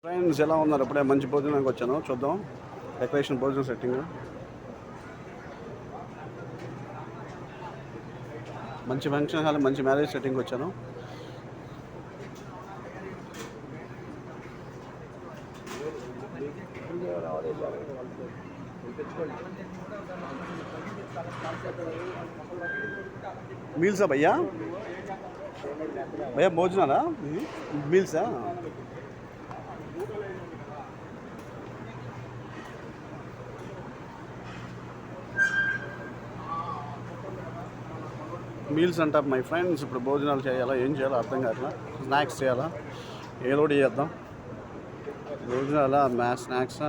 Friends ఎలా ఉన్నారు? అప్పుడే మంచి భోజనానికి వచ్చాను, చూద్దాం డెకరేషన్ భోజనం సెట్టింగ్. మంచి ఫంక్షన్ హాల్, మంచి మ్యారేజ్ సెట్టింగ్ వచ్చాను. మీల్సా భయ్యా? భయ్యా భోజనాలా? మీల్సా? మీల్స్ అంటారు మై ఫ్రెండ్స్. ఇప్పుడు భోజనాలు చేయాలా, ఏం చేయాలో అర్థం కావట్లా. స్నాక్స్ చేయాలా, ఏదో చేద్దాం. భోజనాలా, స్నాక్స్.